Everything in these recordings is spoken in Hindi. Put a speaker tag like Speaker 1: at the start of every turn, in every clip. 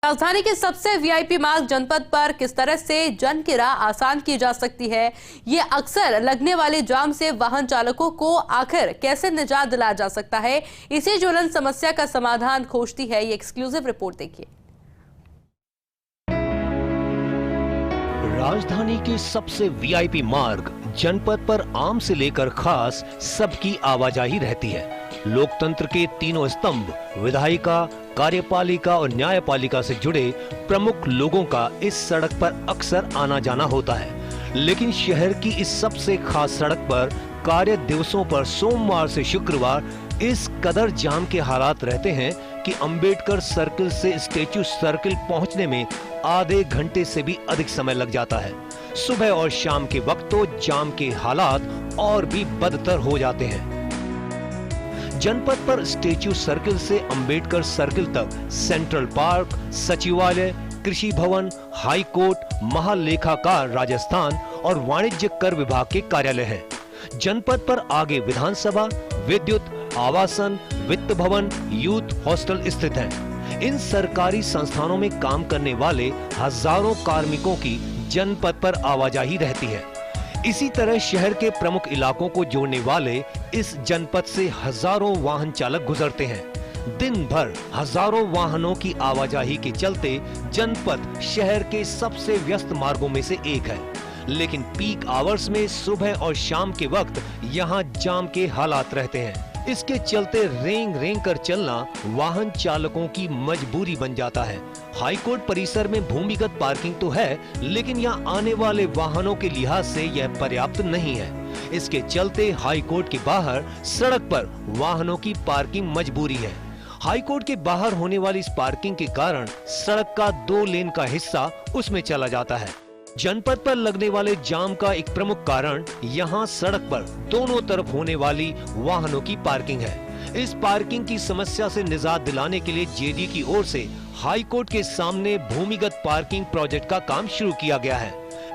Speaker 1: राजधानी के सबसे वीआईपी मार्ग जनपद पर किस तरह से जन की राह आसान की जा सकती है, ये अक्सर लगने वाले जाम से वाहन चालकों को आखिर कैसे निजात दिलाया जा सकता है, इसी ज्वलंत समस्या का समाधान खोजती है ये एक्सक्लूसिव रिपोर्ट। देखिए।
Speaker 2: राजधानी के सबसे वीआईपी मार्ग जनपद पर आम से लेकर खास सबकी आवाजाही रहती है। लोकतंत्र के तीनों स्तंभ विधायिका, कार्यपालिका और न्यायपालिका से जुड़े प्रमुख लोगों का इस सड़क पर अक्सर आना जाना होता है। लेकिन शहर की इस सबसे खास सड़क पर कार्य दिवसों पर सोमवार से शुक्रवार इस कदर जाम के हालात रहते हैं कि अंबेडकर सर्किल से स्टैच्यू सर्किल पहुंचने में आधे घंटे से भी अधिक समय लग जाता है। सुबह और शाम के वक्त तो जाम के हालात और भी बदतर हो जाते हैं। जनपद पर स्टैच्यू सर्किल से अंबेडकर सर्किल तक सेंट्रल पार्क, सचिवालय, कृषि भवन, हाई कोर्ट, महालेखाकार राजस्थान और वाणिज्य कर विभाग के कार्यालय हैं। जनपद पर आगे विधानसभा, विद्युत, आवासन, वित्त भवन, यूथ हॉस्टल स्थित हैं। इन सरकारी संस्थानों में काम करने वाले हजारों कार्मिकों की जनपद पर आवाजाही रहती है। इसी तरह शहर के प्रमुख इलाकों को जोड़ने वाले इस जनपद से हजारों वाहन चालक गुजरते हैं। दिन भर हजारों वाहनों की आवाजाही के चलते जनपद शहर के सबसे व्यस्त मार्गों में से एक है। लेकिन पीक आवर्स में सुबह और शाम के वक्त यहाँ जाम के हालात रहते हैं। इसके चलते रेंग रेंग कर चलना वाहन चालकों की मजबूरी बन जाता है। हाई कोर्ट परिसर में भूमिगत पार्किंग तो है, लेकिन यहाँ आने वाले वाहनों के लिहाज से यह पर्याप्त नहीं है। इसके चलते हाई कोर्ट के बाहर सड़क पर वाहनों की पार्किंग मजबूरी है। हाई कोर्ट के बाहर होने वाली इस पार्किंग के कारण सड़क का 2 लेन का हिस्सा उसमें चला जाता है। जनपद पर लगने वाले जाम का एक प्रमुख कारण यहाँ सड़क पर दोनों तरफ होने वाली वाहनों की पार्किंग है। इस पार्किंग की समस्या से निजात दिलाने के लिए जेडी की ओर से हाई कोर्ट के सामने भूमिगत पार्किंग प्रोजेक्ट का काम शुरू किया गया है।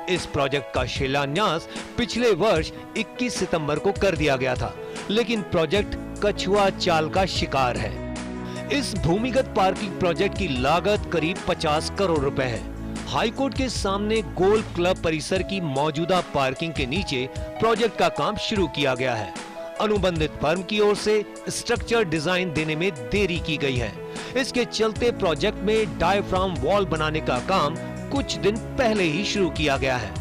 Speaker 2: इस प्रोजेक्ट का शिलान्यास पिछले वर्ष 21 सितंबर को कर दिया गया था, लेकिन प्रोजेक्ट कछुआ चाल का शिकार है। इस भूमिगत पार्किंग प्रोजेक्ट की लागत करीब 50 करोड़ रुपए है। हाई कोर्ट के सामने गोल्फ क्लब परिसर की मौजूदा पार्किंग के नीचे प्रोजेक्ट का काम शुरू किया गया है। अनुबंधित फर्म की ओर से स्ट्रक्चर डिजाइन देने में देरी की गई है। इसके चलते प्रोजेक्ट में डायफ्राम वॉल बनाने का काम कुछ दिन पहले ही शुरू किया गया है।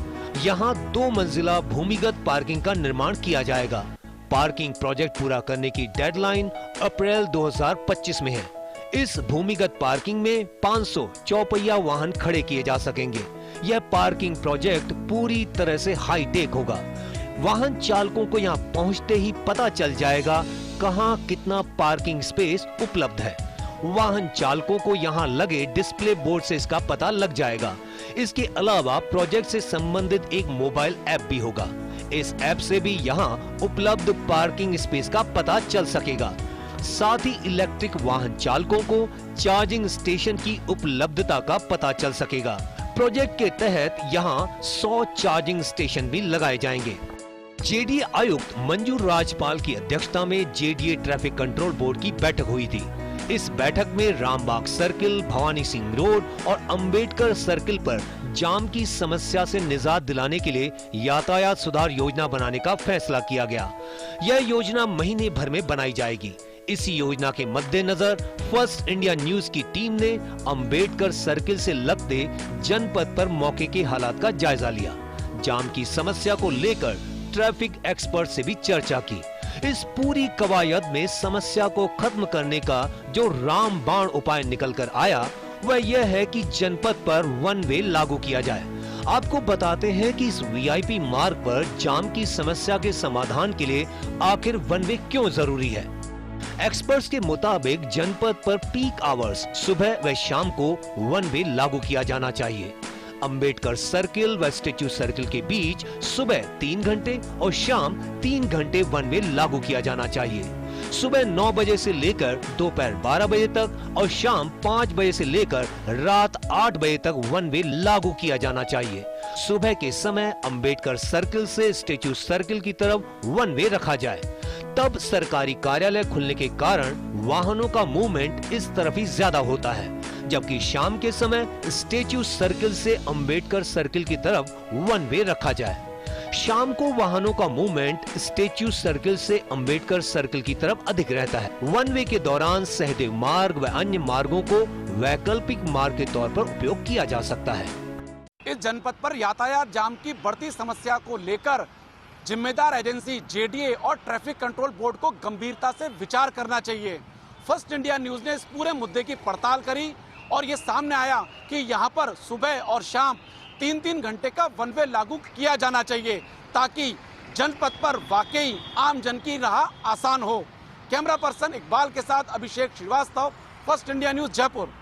Speaker 2: यहाँ 2 मंजिला भूमिगत पार्किंग का निर्माण किया जाएगा। पार्किंग प्रोजेक्ट पूरा करने की डेडलाइन अप्रैल 2025 में है। इस भूमिगत पार्किंग में 500 चौपहिया वाहन खड़े किए जा सकेंगे। यह पार्किंग प्रोजेक्ट पूरी तरह से हाईटेक होगा। वाहन चालकों को यहाँ पहुँचते ही पता चल जाएगा कहाँ कितना पार्किंग स्पेस उपलब्ध है। वाहन चालकों को यहाँ लगे डिस्प्ले बोर्ड से इसका पता लग जाएगा। इसके अलावा प्रोजेक्ट से संबंधित एक मोबाइल ऐप भी होगा। इस ऐप से भी यहाँ उपलब्ध पार्किंग स्पेस का पता चल सकेगा। साथ ही इलेक्ट्रिक वाहन चालकों को चार्जिंग स्टेशन की उपलब्धता का पता चल सकेगा। प्रोजेक्ट के तहत यहाँ 100 चार्जिंग स्टेशन भी लगाए जाएंगे। जेडीए आयुक्त मंजूर राजपाल की अध्यक्षता में जेडीए ट्रैफिक कंट्रोल बोर्ड की बैठक हुई थी। इस बैठक में रामबाग सर्किल, भवानी सिंह रोड और अंबेडकर सर्किल पर जाम की समस्या से निजात दिलाने के लिए यातायात सुधार योजना बनाने का फैसला किया गया। यह योजना महीने भर में बनाई जाएगी। इसी योजना के मद्देनजर फर्स्ट इंडिया न्यूज की टीम ने अंबेडकर सर्किल से लगते जनपद पर मौके के हालात का जायजा लिया। जाम की समस्या को लेकर ट्रैफिक एक्सपर्ट से भी चर्चा की। इस पूरी कवायद में समस्या को खत्म करने का जो रामबाण उपाय निकल कर आया वह यह है कि जनपद पर 1 वे लागू किया जाए। आपको बताते हैं कि इस वीआईपी मार्ग पर जाम की समस्या के समाधान के लिए आखिर 1 वे क्यों जरूरी है। एक्सपर्ट्स के मुताबिक जनपद पर पीक आवर्स सुबह व शाम को 1 वे लागू किया जाना चाहिए। अंबेडकर सर्किल व स्टैच्यू सर्किल के बीच सुबह 3 घंटे और शाम 3 घंटे 1 वे लागू किया जाना चाहिए। सुबह 9 बजे से लेकर दोपहर 12 बजे तक और शाम 5 बजे से लेकर रात 8 बजे तक 1 वे लागू किया जाना चाहिए। सुबह के समय अंबेडकर सर्किल से स्टैच्यू सर्किल की तरफ 1 वे रखा जाए। तब सरकारी कार्यालय खुलने के कारण वाहनों का मूवमेंट इस तरफ ही ज्यादा होता है, जबकि शाम के समय स्टेच्यू सर्किल से अंबेडकर सर्किल की तरफ वन वे रखा जाए। शाम को वाहनों का मूवमेंट स्टेच्यू सर्किल से अंबेडकर सर्किल की तरफ अधिक रहता है। वन वे के दौरान सहदेव मार्ग व अन्य मार्गों को वैकल्पिक मार्ग के तौर पर उपयोग किया जा सकता है।
Speaker 3: इस जनपद पर यातायात जाम की बढ़ती समस्या को लेकर जिम्मेदार एजेंसी जेडीए और ट्रैफिक कंट्रोल बोर्ड को गंभीरता से विचार करना चाहिए। फर्स्ट इंडिया न्यूज ने इस पूरे मुद्दे की पड़ताल करी और ये सामने आया कि यहाँ पर सुबह और शाम 3-3 घंटे का वन वे लागू किया जाना चाहिए, ताकि जनपद पर वाकई आम जन की राह आसान हो। कैमरा पर्सन इकबाल के साथ Abhishek Srivastava, first India news, Jaipur.